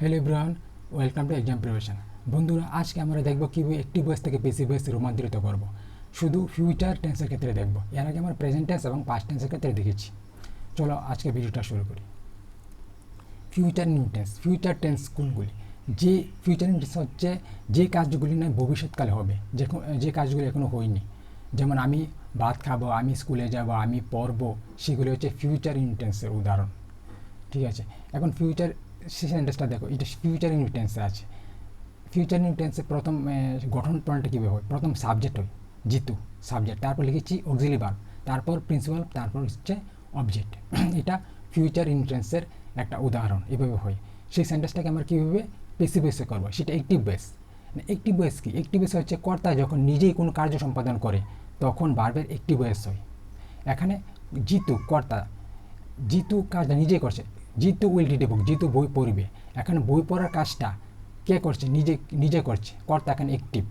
Hello everyone, welcome to exam preparation. বন্ধুরা, আজকে আমরা দেখব কীভাবে একটি বয়স থেকে পেসিভ ভয়েসে রূপান্তরিত করব। শুধু ফিউচার টেন্সের ক্ষেত্রে দেখব। এর আগে আমরা প্রেজেন্ট টেন্স এবং পাস্ট টেন্সের ক্ষেত্রে দেখেছি। চলো আজকে ভিডিওটা শুরু করি। ফিউচার টেন্স কোনগুলি? যে ফিউচার টেন্স হচ্ছে যে কাজগুলি না ভবিষ্যৎকালে হবে, যে কাজগুলি এখনও হয়নি। যেমন আমি ভাত খাবো, আমি স্কুলে যাব, আমি পড়বো, সেগুলি হচ্ছে ফিউচার টেন্সের উদাহরণ। ঠিক আছে, এখন ফিউচার সেন্টেন্সটা দেখো, এটা ফিউচার টেন্সে আছে। ফিউচার টেন্সে প্রথম গঠন প্রণালীটা কীভাবে হয়? প্রথম সাবজেক্ট হয় জিতু, সাবজেক্ট, তারপর লিখেছি অক্সিলারি ভার্ব, তারপর প্রিন্সিপাল, তারপর হচ্ছে অবজেক্ট। এটা ফিউচার টেন্সের একটা উদাহরণ। এভাবে হয়। সেই সেন্টেন্সটাকে আমরা কীভাবে পেসিভ ভয়েসে করবো? সেটা অ্যাক্টিভ ভয়েস। অ্যাক্টিভ ভয়েস কি? অ্যাক্টিভ ভয়েস হচ্ছে কর্তা যখন নিজেই কোনো কার্য সম্পাদন করে তখন ভার্বের অ্যাক্টিভ ভয়েস হয়। এখানে জিতু কর্তা, জিতু কাজটা নিজেই করছে। Jitu will read a book, Jitu বই পড়বে। এখানে বই পড়ার কাজটা কে করছে? নিজে করছে, কর্তা এখানে অ্যাক্টিভ।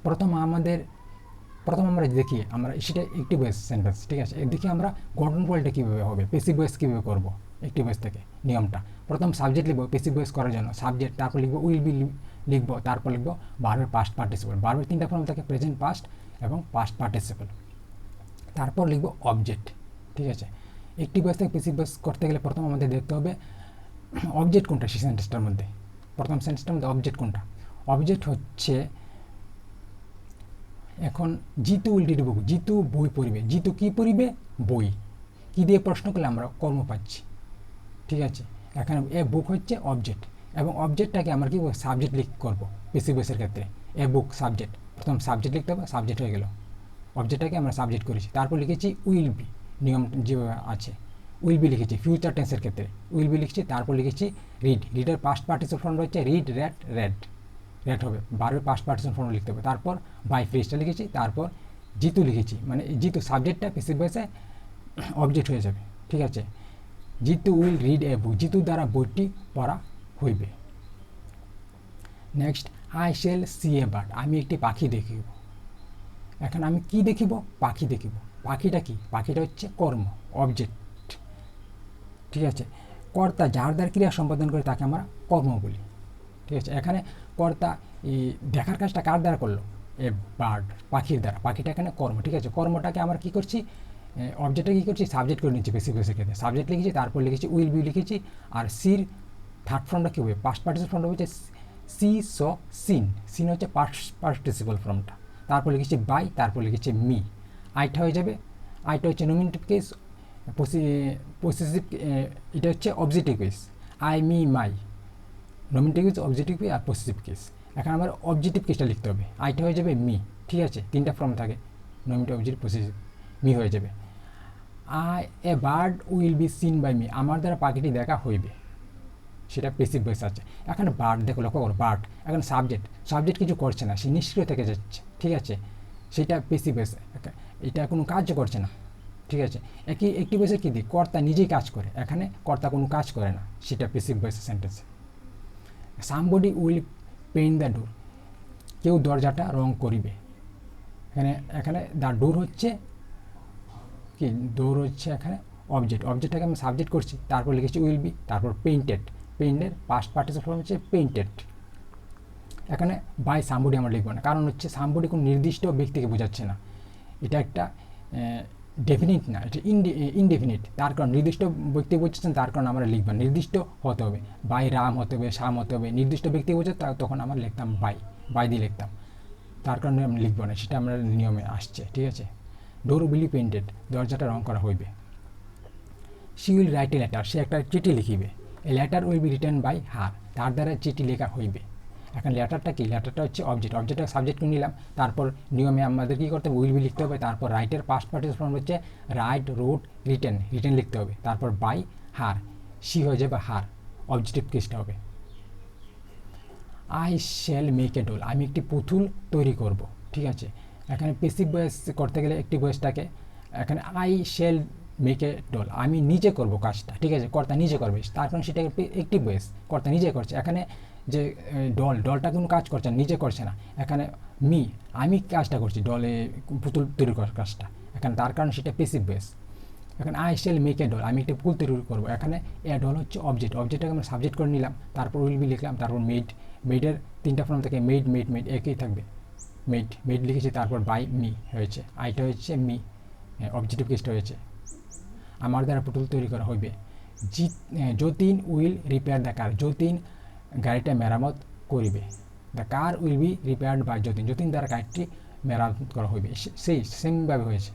প্রথম আমরা দেখি, আমরা সেটা অ্যাক্টিভ ভয়েস সেন্টেন্স। ঠিক আছে, দেখি আমরা গঠন প্রণালীটা কীভাবে হবে, পেসিভ ভয়েস কীভাবে করবো অ্যাক্টিভ ভয়েস থেকে। নিয়মটা, প্রথম সাবজেক্ট লিখবো পেসিভ ভয়েস করার জন্য, সাবজেক্ট, তারপর লিখবো উইল বি, লিখবো, তারপর লিখবো ভার্বের পাস্ট পার্টিসিপল। ভার্বের তিনটা ফর্ম থাকে, প্রেজেন্ট, পাস্ট এবং পাস্ট পার্টিসিপল। তারপর লিখবো অবজেক্ট। ঠিক আছে, অ্যাক্টিভ ভয়েস থেকে পেসিভ ভয়েস করতে গেলে প্রথম আমাদের দেখতে হবে অবজেক্ট কোনটা সেই সেন্টেন্সটার মধ্যে। প্রথম সেন্টেন্সটার মধ্যে অবজেক্ট কোনটা? অবজেক্ট হচ্ছে, এখন জিতু উইল রিড বুক, জিতু বই পড়বে। জিতু কী পড়বে? বই। কী দিয়ে প্রশ্ন করলে আমরা কর্ম পাচ্ছি। ঠিক আছে, এখানে এ বুক হচ্ছে অবজেক্ট, এবং অবজেক্টটাকে আমরা কী সাবজেক্ট করবো পেসিভ ভয়েসের ক্ষেত্রে। এ বুক সাবজেক্ট, প্রথম সাবজেক্ট লিখতে হবে, সাবজেক্ট হয়ে গেল। অবজেক্টটাকে আমরা সাবজেক্ট করেছি, তারপর লিখেছি উইল বি, নিয়ম যেভাবে আছে উইল বি লিখেছি ফিউচার টেন্সের ক্ষেত্রে। উইল বি লিখেছি, তারপর লিখেছি রিড, রিডের পাস্ট পার্টিসিপল ফর্ম হচ্ছে রিড, রেড হবে, ভার্বের পাস্ট পার্টিসিপল ফর্ম লিখতে হবে। তারপর বাই ফ্রেজটা লিখেছি, তারপর জিতু লিখেছি, মানে জিতু সাবজেক্টটা পেসিভ ভয়েসে অবজেক্ট হয়ে যাবে। ঠিক আছে, Jitu will read a book, Jitu দ্বারা বইটি পড়া হইবে। Next, I shall see a bird, আমি একটি পাখি দেখিব। এখন আমি কি দেখিব? পাখি দেখিব। পাখিটা কি? পাখিটা হচ্ছে কর্ম, অবজেক্ট। ঠিক আছে, কর্তা যার দ্বারা ক্রিয়া সম্পাদন করে তাকে আমরা কর্ম বলি। ঠিক আছে, এখানে কর্তা এই দেখার কাজটা কার দ্বারা করলো? এ বার্ড, পাখির দ্বারা। পাখিটা এখানে কর্ম। ঠিক আছে, কর্মটাকে আমরা কী করছি? অবজেক্টটা কী করছি? সাবজেক্ট করে নিচ্ছি পেসিভ ভয়েসের ক্ষেত্রে। সাবজেক্ট লিখেছি, তারপর লিখেছি উইল বি লিখেছি, আর সির থার্ড ফর্মটা কী হবে? পাস্ট পার্টিসিপল ফর্মটা হচ্ছে সি, স, সিন। সিন হচ্ছে পাস্ট পার্টিসিপল ফর্মটা। তারপর লিখেছি বাই, তারপর লিখেছি মি। আইটা হয়ে যাবে, আইটা হচ্ছে নমিনেটিভ কেস, পসেসিভ, এটা হচ্ছে objective case. I, me, my, nominative case, objective case আর পসেসিভ কেস। এখন আমার অবজেক্টিভ কেসটা লিখতে হবে, আইটা হয়ে যাবে মি। ঠিক আছে, তিনটা ফর্ম থাকে, নমিনেটিভ, অবজেক্টিভ, পসেসিভ। মি হয়ে যাবে। A bird will be seen by me, আমার দ্বারা পাখিটি দেখা হইবে, সেটা পেসিভ ভয়েস আছে। এখানে বার্ড দেখো, লক্ষ্য করো, বার্ড এখন সাবজেক্ট কিছু করছে না, সে নিষ্ক্রিয় থেকে যাচ্ছে। ঠিক আছে, সেটা পেসিভ ভয়েস, এটা কোনো কাজ করছে না। ঠিক আছে, একটি ভয়েসের কী দিক? কর্তা নিজেই কাজ করে, এখানে কর্তা কোনো কাজ করে না, সেটা পেসিভ ভয়েসের সেন্টেন্সে। Somebody will paint the door, কেউ দরজাটা রং করিবে। এখানে দ্য ডোর হচ্ছে কি? ডোর হচ্ছে এখানে অবজেক্টটাকে আমি সাবজেক্ট করছি, তারপর লিখেছি উইল বি, তারপর পেইন্টেড, পেইন্টের পাস্ট পার্টিসিপল ফর্ম হচ্ছে পেইন্টেড। এখানে বাই সামবডি আমরা লিখবো না, কারণ হচ্ছে সামবডি কোনো নির্দিষ্ট ব্যক্তিকে বোঝাচ্ছে না, এটা একটা ডেফিনিট না, এটা ইনডেফিনিট। তার কারণ নির্দিষ্ট ব্যক্তি বোঝাচ্ছেন, তার কারণ আমরা লিখব নির্দিষ্ট হতে হবে, বাই রাম হতে হবে, শাম হতে হবে। নির্দিষ্ট ব্যক্তি বোঝাচ্ছে তখন আমরা লিখতাম বাই দিয়ে লিখতাম, তার কারণে আমি লিখবো না, সেটা আমরা নিয়মে আসছে। ঠিক আছে, ডোর উইল বি পেইন্টেড, দরজাটা রং করা হইবে। She will write a letter, সে একটা চিঠি লিখিবে। A letter will be written by her, তার দ্বারা চিঠি লেখা হইবে। এখন লেটারটা কি? লেটারটা হচ্ছে অবজেক্টটা সাবজেক্ট করে নিলাম, তারপর নিয়মে আমাদের কী করতে হবে? উইল বি লিখতে হবে, তারপর রাইটের পাস্ট পার্টিসিপল ফর্ম হচ্ছে রাইট, রোট, রিটেন লিখতে হবে, তারপর বাই হার, সি হয়ে যাবে হার, অবজেক্টিভ কেসটা হবে। I shall make a doll, আমি একটি পুতুল তৈরি করব। ঠিক আছে, এখানে পেসিভ ভয়েস করতে গেলে একটি ভয়েসটাকে, এখানে I shall make a doll, আমি নিজে করব কাজটা। ঠিক আছে, কর্তা নিজে করবে, তার কারণ সেটা একটি ভয়েস, কর্তা নিজে করছে। এখানে যে ডলটা কোনো কাজ করছে না, নিজে করছে না। এখানে আমি কাজটা করছি, ডলে পুতুল তৈরি করার কাজটা, এখানে তার কারণ সেটা পেসিভ ভয়েস। এখন I shall make a doll, আমি একটা পুতুল তৈরি করবো। এখানে এ ডল হচ্ছে অবজেক্ট, অবজেক্টটাকে আমরা সাবজেক্ট করে নিলাম, তারপর উইল বি লিখলাম, তারপর মেড, মেডের তিনটা ফর্ম থেকে মেড মেড মেড একই থাকবে, মেড মেড লিখেছি, তারপর বাই মি হয়েছে, আইটা হচ্ছে মি, অবজেক্টিভ কেসটা হয়েছে। আমার দ্বারা পুতুল তৈরি করা হইবে। Jatin will repair the car, Jatin গাড়িটা মেরামত করিবে। The car will be repaired by Jatin, Jatin দ্বারা গাড়িটি মেরামত করা হইবে। সেই সেমভাবে হয়েছে।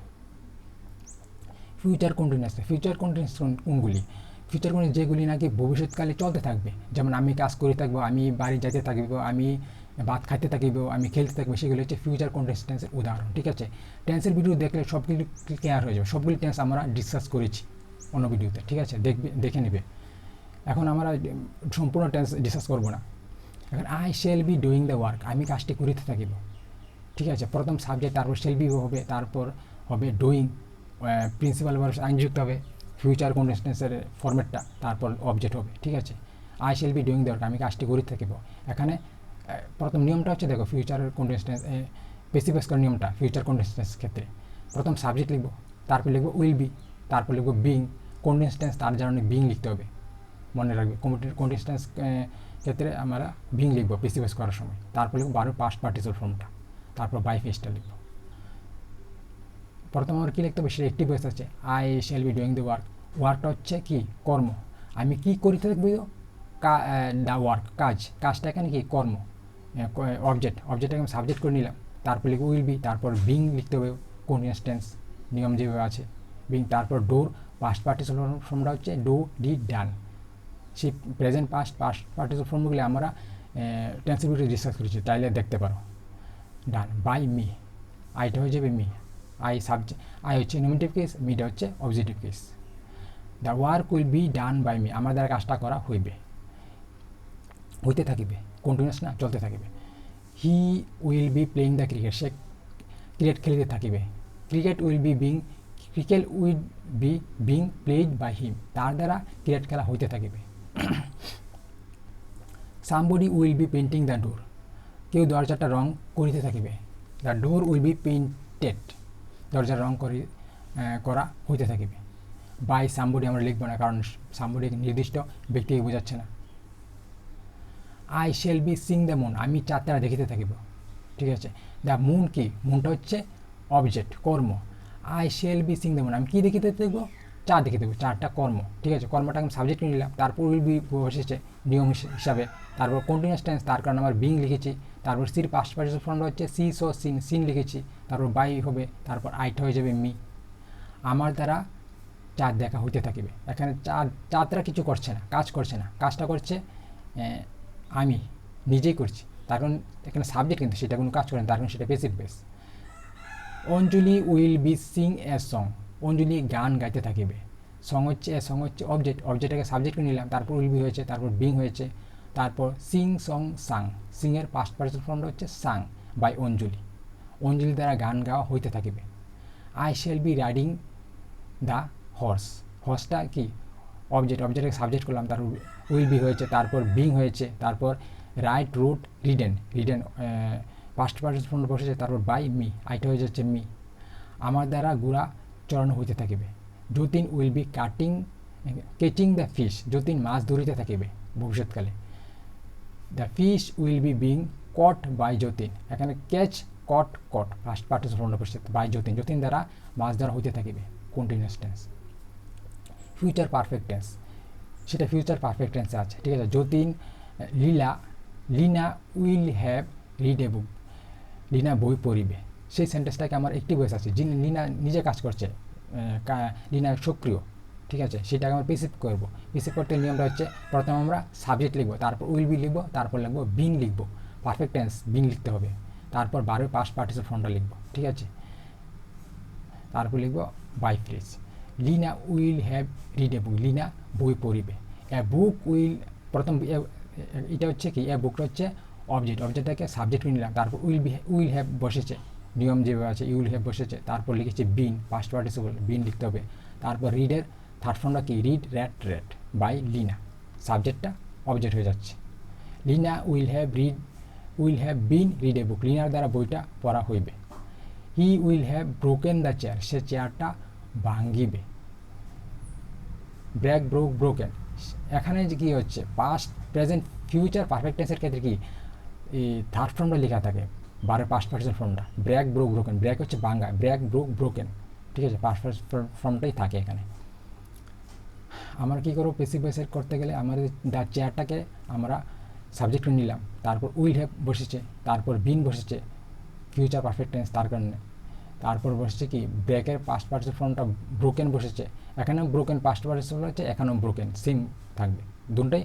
ফিউচার কন্টিনিউয়াস, ফিউচার কন্টিনিউয়াস কোনগুলি? ফিউচার কন্টিনিউয়াস যেগুলি নাকি ভবিষ্যৎকালে চলতে থাকবে, যেমন আমি কাজ করে থাকবো, আমি বাড়ি যাইতে থাকিব, আমি ভাত খাইতে থাকিব, আমি খেলতে থাকবো, সেগুলো হচ্ছে ফিউচার কন্টিনিউয়াস টেন্সের উদাহরণ। ঠিক আছে, টেন্সের ভিডিও দেখলে সবগুলি ক্লিয়ার হয়ে যাবে, সবগুলি টেন্স আমরা ডিসকাস করেছি অন্য ভিডিওতে। ঠিক আছে, দেখে নেবে। এখন আমরা সম্পূর্ণ টেন্স ডিসকাস করবো না। এখন I shall be doing the work, আমি কাজটি করিতে থাকিব। ঠিক আছে, প্রথম সাবজেক্ট, তারপর শেল বি হবে, তারপর হবে ডুইং, প্রিন্সিপাল ভার্ব আইনযুক্ত হবে, ফিউচার কন্টিনিউয়াসের ফরম্যাটটা, তারপর অবজেক্ট হবে। ঠিক আছে, I shall be doing the work, আমি কাজটি করিতে থাকিব। এখানে প্রথম নিয়মটা হচ্ছে, দেখো ফিউচার কন্টিনিউয়াস স্পেসিফাই করার নিয়মটা ফিউচার কন্টিনিউয়াস ক্ষেত্রে প্রথম সাবজেক্ট লিখবো, তারপর লিখবো উইল বি, তারপর লিখবো বিং, কন্টিনিউয়াস তার জন্য বিং লিখতে হবে, মনে রাখবে। কন্টিনিউয়াস ক্ষেত্রে আমরা বিং লিখবো স্পেসিফাই করার সময়, তারপর লিখবো পাস্ট পার্টিসিপাল ফর্মটা, তারপর বাই ফেসটা লিখবো। প্রথম আমার কী লিখতে হবে, সেটা একটি ভয়েস আছে, I shall be doing the work. ওয়ার্কটা হচ্ছে কি, কর্ম, আমি কি করিতে থাকবো, দ্য ওয়ার্ক, কাজটা এখানে কি কর্ম, অবজেক্টটাকে আমি সাবজেক্ট করে নিলাম, তারপর লিখবো উইল বি, তারপর বিং লিখতে হবে কন্টিনিউয়াস টেন্স নিয়ম যেভাবে আছে, বিং, তারপর ডোর, পাস্ট পার্টিসিপাল ফর্মটা হচ্ছে ডু ডিড ডান। সেই প্রেজেন্ট পাস্ট পার্টিসিপাল ফর্মগুলি আমরা টেন্সের ভিডিও ডিসকাস করেছি, চাইলে দেখতে পারো। ডান বাই মি, আইটা হয়ে যাবে মি, আই সাবজেক্ট, আই হচ্ছে নমিনেটিভ কেস, মিটা হচ্ছে objective case. The work will be done by me, আমার দ্বারা কাজটা করা হইতে থাকিবে, কন্টিনিউয়াস না, চলতে থাকিবে। He will be playing the cricket, সে ক্রিকেট খেলিতে থাকিবে। Cricket will be being played by him, তার দ্বারা ক্রিকেট খেলা হইতে থাকিবে। Somebody will be painting the door, কেউ দরজাটা রং করিতে থাকিবে। The door will be painted, দরজার রং করা হইতে থাকিবে। বাই সামবডি আমরা লিখবো না, কারণ সামবডি নির্দিষ্ট ব্যক্তিকে বোঝাচ্ছে না। I shall be Singh the moon, আমি চাঁদ তারা দেখিতে থাকিব। ঠিক আছে, দ্য মুন কি, মুনটা হচ্ছে অবজেক্ট, কর্ম। I shall be Singh the moon, আমি কী দেখিতে থাকবো, চাঁদ দেখিতে থাকবো, চারটা কর্ম। ঠিক আছে, কর্মটা আমি সাবজেক্ট নিয়ে নিলাম, তারপর উইল বি বসেছে নিয়ম হিসাবে, তারপর কন্টিনিউয়াস টেন্স, তার কারণে আমার বিং লিখেছি, তারপর সির পাস্ট পার্টিসিপাল ফর্মটা হচ্ছে সি সো সিন লিখেছি, তারপর বাই হবে, তারপর আইটা হয়ে যাবে মি। আমার দ্বারা চাঁদ দেখা হইতে থাকিবে। এখানে চাঁদরা কিছু করছে না, কাজ করছে না, কাজটা করছে আমি নিজেই করছি, তার কারণ এখানে সাবজেক্ট কিন্তু সেটা কোনো কাজ করে না, তার কারণ সেটা passive voice. Anjali will be sing a song, Anjali গান গাইতে থাকিবে। সং হচ্ছে অবজেক্টটাকে সাবজেক্ট করে নিলাম, তারপর উইল বি হয়েছে, তারপর বিং হয়েছে, তারপর সিং সং সাং, সিংয়ের পাস্ট পার্টিসিপাল ফর্মটা হচ্ছে সাং বাই অঞ্জলি দ্বারা গান গাওয়া হইতে থাকিবে। I shall be riding the হর্সটা কি অবজেক্টটাকে সাবজেক্ট করলাম, তারপর উইল বি হয়েছে, তারপর বিং হয়েছে, তারপর write wrote written past participle form বসেছে, তারপর বাই মি, আইটা হয়ে যাচ্ছে মি। আমার দ্বারা গুড়া চড়ানো হইতে থাকিবে। Jatin will be catching the fish, Jatin মাছ ধরিতে থাকিবে ভবিষ্যৎকালে। The fish will be being caught by Jatin, এখানে catch caught first participle form বসেছে বাই যতীন দ্বারা মাছ ধরা হইতে থাকিবে, continuous tense. Future perfect tense, সেটা ফিউচার পারফেক্ট টেন্সে আছে। ঠিক আছে, Jatin Lina will have read a book, Lina বই পড়িবে। সেই সেন্টেন্সটাকে আমার একটি বয়স আছে, যিনি লিনা নিজে কাজ করছে, লিনা সক্রিয়। ঠিক আছে, সেটাকে আমরা পেসিভ করবো। পেসিভ করতে নিয়মটা হচ্ছে, প্রথমে আমরা সাবজেক্ট লিখবো, তারপর উইল বি লিখবো, তারপর লিখবো বিং লিখবো, পারফেক্ট টেন্স বিং লিখতে হবে, তারপর বারো পাস্ট পার্টিসিপাল ফর্মটা লিখবো। ঠিক আছে, তারপর লিখবো by phrase. Lina will have read a book, Lina বই পড়িবে। এ বুক প্রথম এটা হচ্ছে কি, এ বুকটা হচ্ছে অবজেক্টটাকে সাবজেক্ট করে নিলাম, তারপর উইল হ্যাভ বসেছে, নিয়ম যেভাবে আছে উইল হ্যাভ বসেছে, তারপর লিখেছে বিন, পাস্ট পার্টিসিপাল বিন লিখতে হবে, তারপর রিডের থার্ড ফর্মটা কি, রিড রেড বাই লিনা, সাবজেক্টটা অবজেক্ট হয়ে যাচ্ছে। Lina will have been read a book, লিনার দ্বারা বইটা পড়া হইবে। He will have broken the chair, সে চেয়ারটা ভাঙ্গিবে। Break, broke, broken. এখানে যে কী হচ্ছে, পাস্ট, প্রেজেন্ট, ফিউচার পারফেক্ট টেন্সের ক্ষেত্রে কি এই থার্ড ফর্মটা লেখা থাকে, বারে পাস্ট পার্টিসিপল ফর্মটা। Break, broke, broken. ব্রেক হচ্ছে ভাঙা, ব্রেক, ব্রোক, ব্রোকেন, ঠিক আছে, পাস্ট পার্টিসিপল ফর্মটাই থাকে এখানে। আমরা কী করবো, পেসিভ ভয়েস করতে গেলে আমাদের দ্য চেয়ারটাকে আমরা সাবজেক্ট নিলাম, তারপর উইল হ্যাভ বসেছে, তারপর বিন বসেছে, ফিউচার পারফেক্ট টেন্স তার কারণে, তারপর বসেছে কি ব্রেকের পাস্ট পার্টিসিপল ফর্মটা ব্রোকেন বসেছে, এখানেও ব্রোকেন পাস্ট পার্টিসিপল হচ্ছে, এখানেও ব্রোকেন সেম থাকবে, দুটোই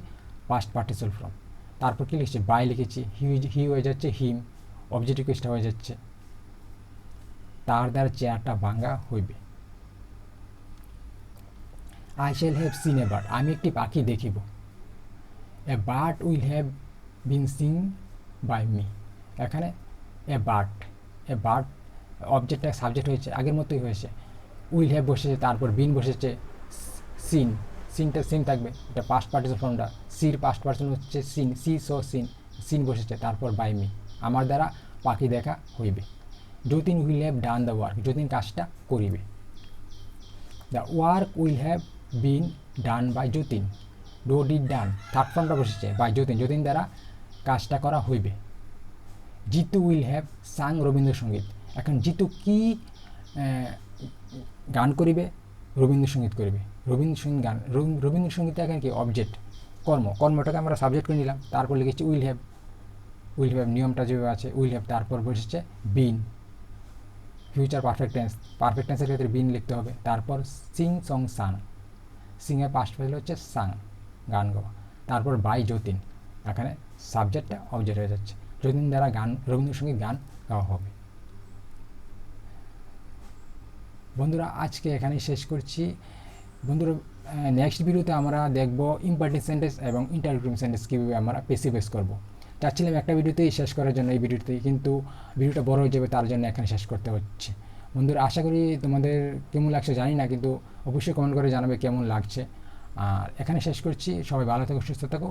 পাস্ট পার্টিসিপল ফর্ম। তারপর কী লিখছি, বাই লিখেছি, হি হয়ে যাচ্ছে হিম, অবজেক্টিভ কেসটা হয়ে যাচ্ছে তার দ্বারা চেয়ারটা ভাঙা হইবে। I shall have seen a bird, আমি একটি পাখি দেখিব। A bird will have been seen by me, এখানে এ বার্ড অবজেক্টটা সাবজেক্ট হয়েছে, আগের মতোই হয়েছে, উইল হ্যাভ বসেছে, তারপর বিন বসেছে, সিনটা সেম থাকবে, এটা পাস্ট পার্টিসিপল ফর্মটা, সির পাস্ট পার্সন হচ্ছে সিন, সি সো সিন বসেছে, তারপর বাই মি, আমার দ্বারা পাখি দেখা হইবে। Jatin will have done the work, Jatin কাজটা করিবে। The work will have been done by Jatin, did done, third ফর্মটা বসেছে বাই যতীন, যতীন দ্বারা কাজটা করা হইবে। Jitu will have sung Rabindrasangeet, এখন জিতু কি গান করিবে, রবীন্দ্রসঙ্গীত করিবে, রবীন্দ্রসঙ্গীত গান, রবীন্দ্রসঙ্গীতে এখন কি অবজেক্ট, কর্মটাকে আমরা সাবজেক্ট করে নিলাম, তারপর লিখেছি উইল হ্যাভ নিয়মটা যেভাবে আছে, উইল হ্যাভ, তারপর বসেছে বিন, ফিউচার পারফেক্ট টেন্সের ক্ষেত্রে বিন লিখতে হবে, তারপর সিং সং সাং, সিংয়ের পাস্ট ফেল হচ্ছে সাং, গান গাওয়া, তারপর বাই যতীন, এখানে সাবজেক্টটা অবজেক্ট হয়ে যাচ্ছে, যতীন দ্বারা রবীন্দ্রসঙ্গীত গান গাওয়া হবে। বন্ধুরা আজকে এখানেই শেষ করছি। বন্ধুরা নেক্সট ভিডিওতে আমরা দেখব ইম্পারেটিভ সেন্টেন্স এবং ইন্টারোগেটিভ সেন্টেন্স কীভাবে আমরা পেসিভ ভয়েস করব। চাচ্ছিলাম একটা ভিডিওতেই শেষ করার জন্য, এই ভিডিওতেই, কিন্তু ভিডিওটা বড় হয়ে যাবে, তার জন্য এখানে শেষ করতে হচ্ছে। বন্ধুরা আশা করি তোমাদের কেমন লাগছে জানি না, কিন্তু অবশ্যই কমেন্ট করে জানাবে কেমন লাগছে। আর এখানে শেষ করছি, সবাই ভালো থাকো, সুস্থ থাকো।